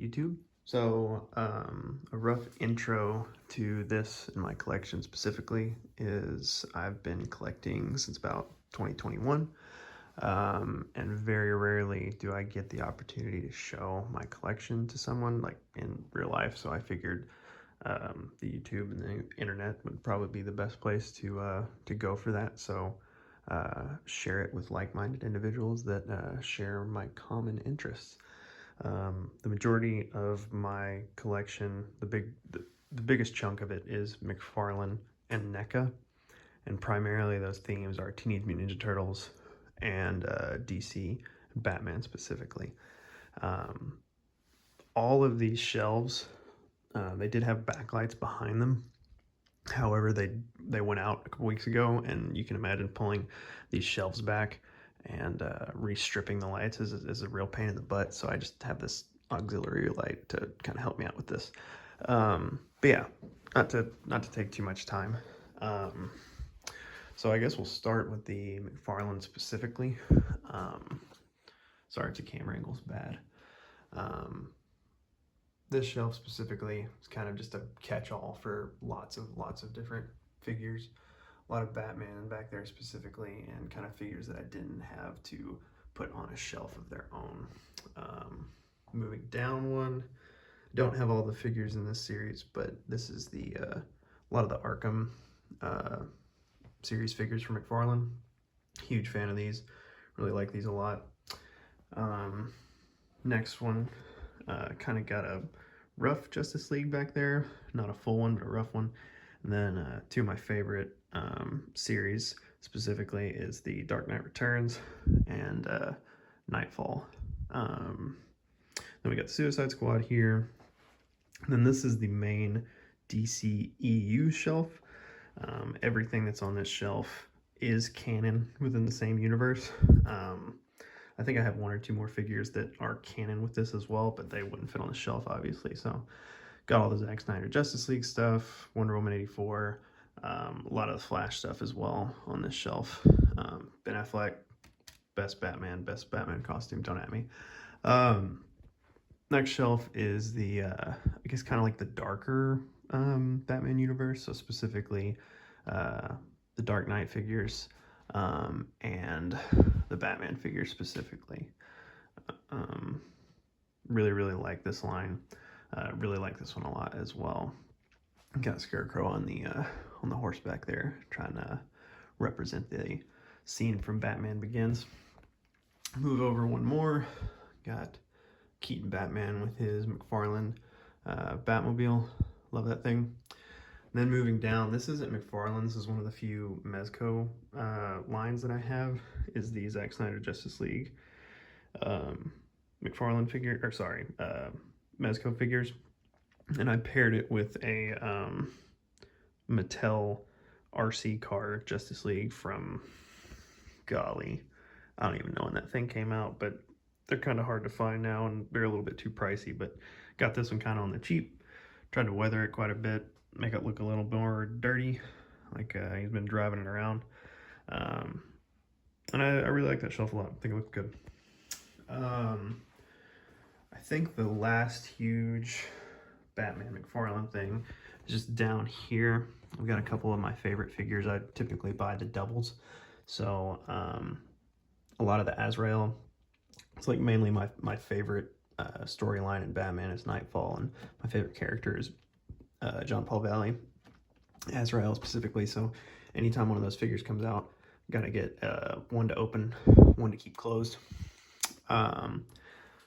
YouTube. So a rough intro to this in my collection specifically is I've been collecting since about 2021, and very rarely do I get the opportunity to show my collection to someone like in real life. So I figured the YouTube and the internet would probably be the best place to go for that. So share it with like-minded individuals that share my common interests. The majority of my collection, the biggest chunk of it is McFarlane and Neca, and primarily those themes are Teenage Mutant Ninja Turtles and DC and Batman specifically. All of these shelves, they did have backlights behind them. However, they went out a couple weeks ago, and you can imagine pulling these shelves back and restripping the lights is a real pain in the butt. So I just have this auxiliary light to kind of help me out with this. But yeah, not to take too much time. So I guess we'll start with the McFarlane specifically. Sorry if the camera angle's bad. This shelf specifically is kind of just a catch-all for lots of different figures. A lot of Batman back there specifically, and kind of figures that I didn't have to put on a shelf of their own. Moving down one, don't have all the figures in this series, but this is the a lot of the Arkham series figures from McFarlane. Huge fan of these, really like these a lot. Next one, kind of got a rough Justice League back there, not a full one, but a rough one. And then two of my favorite series specifically is the Dark Knight Returns and Nightfall. Then we got the Suicide Squad here. And then this is the main DC EU shelf. Everything that's on this shelf is canon within the same universe. I think I have one or two more figures that are canon with this as well, but they wouldn't fit on the shelf, obviously. So got all the Zack Snyder Justice League stuff, Wonder Woman 84, a lot of the Flash stuff as well on this shelf. Ben Affleck, best Batman costume, don't at me. Next shelf is the, I guess kind of like the darker Batman universe, so specifically the Dark Knight figures and the Batman figures specifically. Really like this line. Really like this one a lot as well. Got Scarecrow on the horseback there, trying to represent the scene from Batman Begins. Move over one more. Got Keaton Batman with his McFarlane Batmobile. Love that thing. And then moving down, this isn't McFarlane. This is one of the few Mezco lines that I have. Is the Zack Snyder Justice League McFarlane figure, or sorry, Mezco figures, and I paired it with a Mattel RC car Justice League from, golly, I don't even know when that thing came out, but they're kind of hard to find now, and they're a little bit too pricey, but got this one kind of on the cheap. Tried to weather it quite a bit, make it look a little more dirty, like he's been driving it around. And I really like that shelf a lot. I think it looks good. I think the last huge Batman McFarlane thing is just down here. I've got a couple of my favorite figures. I typically buy the doubles. So a lot of the Azrael. It's like mainly my favorite storyline in Batman is Nightfall, and my favorite character is John Paul Valley, Azrael specifically. So anytime one of those figures comes out, gotta get one to open, one to keep closed.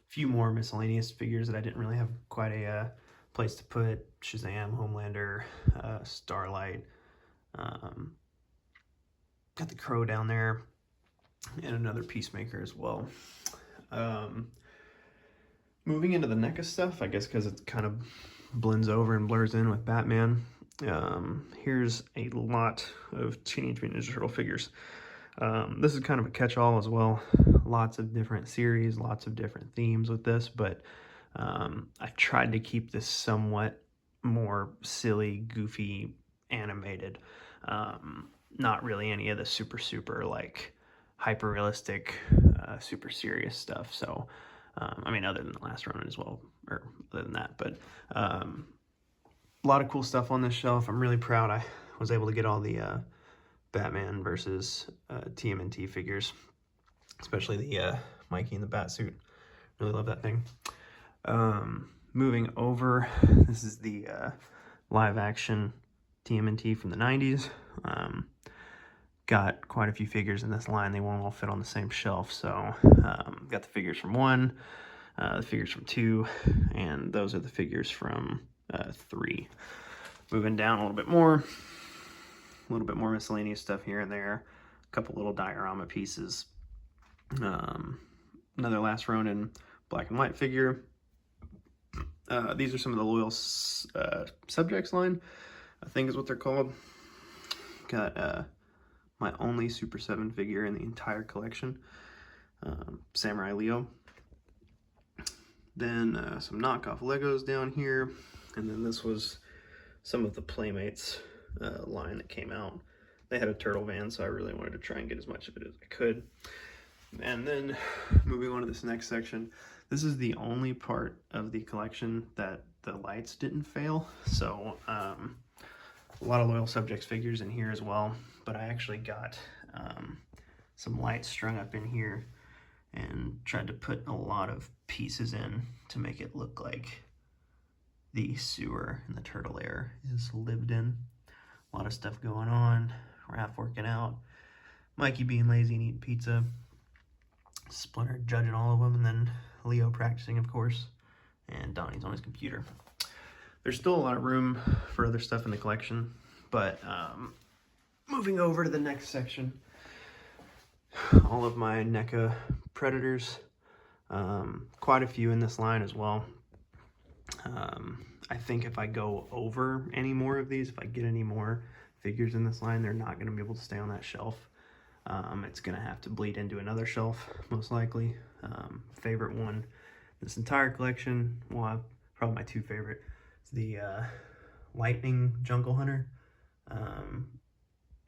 Few more miscellaneous figures that I didn't really have quite a place to put. Shazam, Homelander, Starlight. Got the Crow down there, and another Peacemaker as well. Moving into the NECA stuff, I guess because it kind of blends over and blurs in with Batman. Here's a lot of Teenage Mutant Ninja Turtle figures. This is kind of a catch-all as well. Lots of different series, lots of different themes with this, but I tried to keep this somewhat more silly, goofy, animated. Not really any of the super like hyper realistic, super serious stuff. So I mean, other than the last Ronin as well, or other than that, but a lot of cool stuff on this shelf. I'm really proud I was able to get all the Batman versus TMNT figures, especially the Mikey in the bat suit. Really love that thing. Moving over, this is the live action TMNT from the 90s. Got quite a few figures in this line. They won't all fit on the same shelf, so got the figures from 1, the figures from 2, and those are the figures from 3. Moving down a little bit more miscellaneous stuff here and there. A couple little diorama pieces. Another Last Ronin black and white figure. These are some of the Loyal Subjects line, I think is what they're called. Got my only Super 7 figure in the entire collection, Samurai Leo. Then some knockoff Legos down here, and then this was some of the Playmates line that came out. They had a turtle van, so I really wanted to try and get as much of it as I could. And then moving on to this next section, this is the only part of the collection that the lights didn't fail. So a lot of Loyal Subjects figures in here as well, but I actually got some lights strung up in here and tried to put a lot of pieces in to make it look like the sewer in the turtle lair is lived in. A lot of stuff going on. Raph working out, Mikey being lazy and eating pizza, Splinter judging all of them, and then Leo practicing, of course, and Donnie's on his computer. There's still a lot of room for other stuff in the collection, but moving over to the next section, all of my Neca Predators, quite a few in this line as well. I think if I go over any more of these, if I get any more figures in this line, they're not going to be able to stay on that shelf. It's going to have to bleed into another shelf, most likely. Favorite one, this entire collection, well, probably my 2 favorite, is the Lightning Jungle Hunter.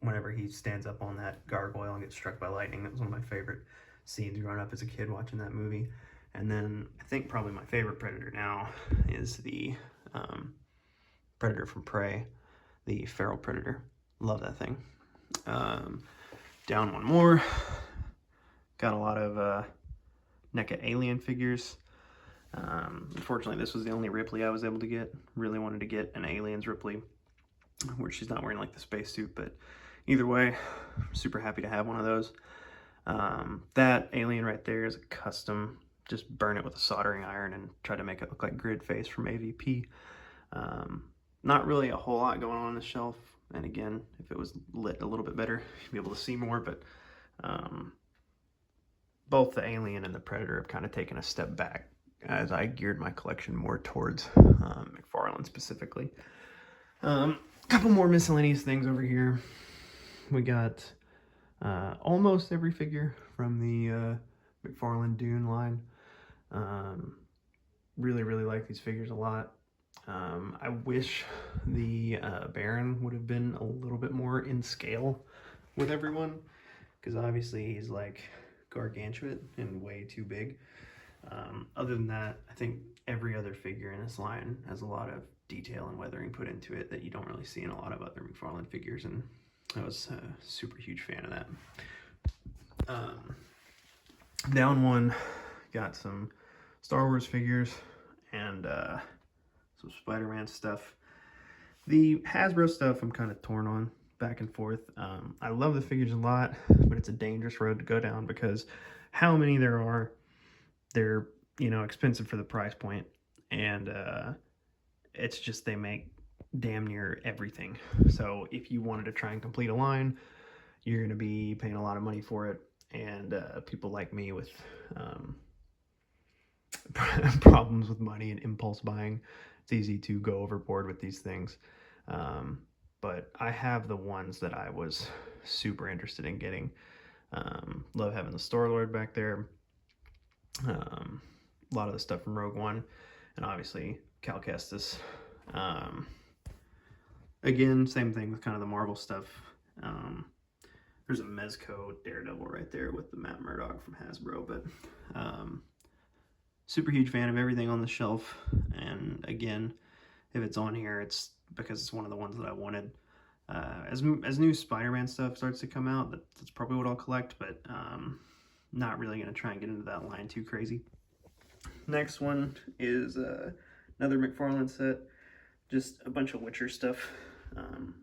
Whenever he stands up on that gargoyle and gets struck by lightning, that was one of my favorite scenes growing up as a kid watching that movie. And then I think probably my favorite Predator now is the Predator from Prey, the Feral Predator. Love that thing. Down one more. Got a lot of Neca Alien figures. Unfortunately, this was the only Ripley I was able to get. Really wanted to get an Aliens Ripley, where she's not wearing like the spacesuit, but either way, super happy to have one of those. That alien right there is a custom. Just burn it with a soldering iron and try to make it look like Grid Face from AVP. Not really a whole lot going on this shelf. And again, if it was lit a little bit better, you'd be able to see more, but both the Alien and the Predator have kind of taken a step back as I geared my collection more towards McFarlane specifically. Couple more miscellaneous things over here. We got almost every figure from the McFarlane Dune line. Really like these figures a lot. I wish the Baron would have been a little bit more in scale with everyone, because obviously he's like gargantuan and way too big. Other than that, I think every other figure in this line has a lot of detail and weathering put into it that you don't really see in a lot of other McFarlane figures, and I was a super huge fan of that. Down one, got some Star Wars figures and some Spider-Man stuff. The Hasbro stuff I'm kind of torn on back and forth. I love the figures a lot, but it's a dangerous road to go down because how many there are, they're, you know, expensive for the price point, and it's just they make damn near everything. So if you wanted to try and complete a line, you're going to be paying a lot of money for it, and people like me with problems with money and impulse buying, it's easy to go overboard with these things. But I have the ones that I was super interested in getting. Love having the Star-Lord back there. A lot of the stuff from Rogue One, and obviously Cal Kestis. Again, same thing with kind of the Marvel stuff. There's a Mezco Daredevil right there with the Matt Murdock from Hasbro, but super huge fan of everything on the shelf, and again, if it's on here, it's because it's one of the ones that I wanted. As new Spider-Man stuff starts to come out, that's probably what I'll collect, but not really going to try and get into that line too crazy. Next one is another McFarlane set, just a bunch of Witcher stuff.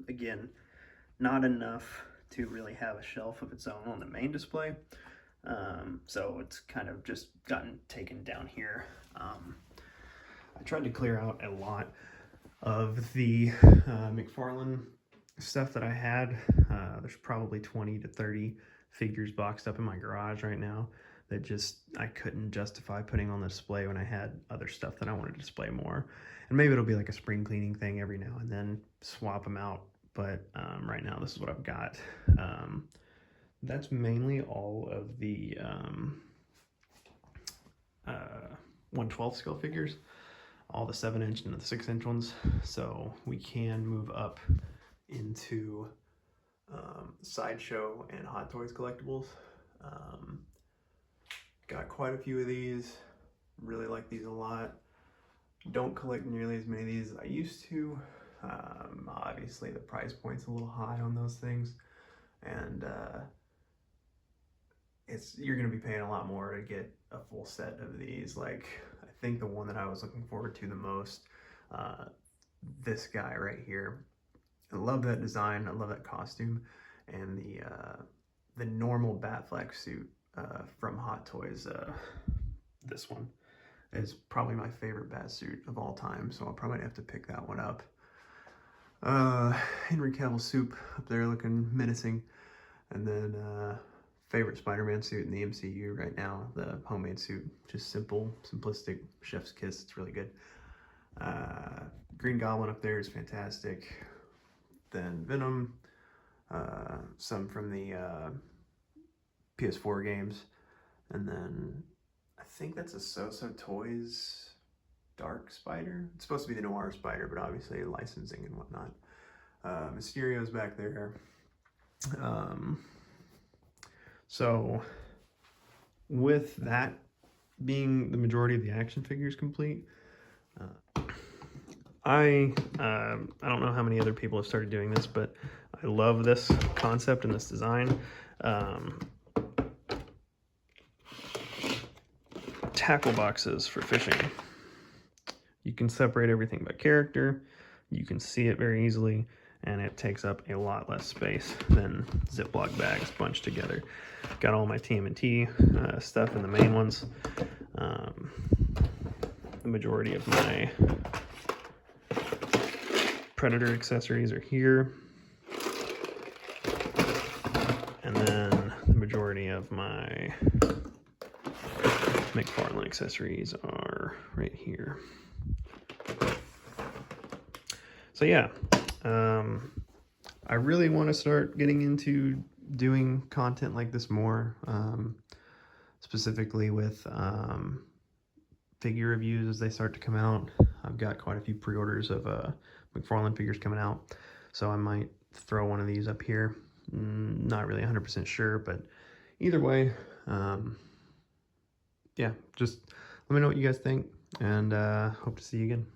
Again, not enough to really have a shelf of its own on the main display, so it's kind of just gotten taken down here. I tried to clear out a lot of the McFarlane stuff that I had. There's probably 20 to 30 figures boxed up in my garage right now that just I couldn't justify putting on the display when I had other stuff that I wanted to display more. And maybe it'll be like a spring cleaning thing every now and then, swap them out, but right now this is what I've got. That's mainly all of the 1/12 scale figures, all the 7-inch and the 6-inch ones, so we can move up into Sideshow and Hot Toys collectibles. Got quite a few of these, really like these a lot. Don't collect nearly as many of these as I used to. Obviously the price point's a little high on those things, and you're going to be paying a lot more to get a full set of these. Like, I think the one that I was looking forward to the most, this guy right here. I love that design, I love that costume, and the normal Batfleck suit from Hot Toys. This one is probably my favorite bat suit of all time, so I'll probably have to pick that one up. Henry Cavill soup up there looking menacing, and then favorite Spider-Man suit in the MCU right now, the homemade suit. Just simple, simplistic, chef's kiss. It's really good. Green Goblin up there is fantastic. Then Venom, some from the PS4 games, and then I think that's a So-So Toys Dark Spider. It's supposed to be the Noir Spider, but obviously licensing and whatnot. Mysterio's back there. So with that being the majority of the action figures complete, I don't know how many other people have started doing this, but I love this concept and this design. Tackle boxes for fishing. You can separate everything by character, you can see it very easily, and it takes up a lot less space than Ziploc bags bunched together. Got all my TMNT stuff in the main ones. The majority of my Predator accessories are here, and then the majority of my McFarlane accessories are right here. So yeah, I really want to start getting into doing content like this more, specifically with figure reviews as they start to come out. I've got quite a few pre-orders of McFarlane figures coming out, so I might throw one of these up here. Not really 100% sure, but either way, yeah, just let me know what you guys think, and hope to see you again.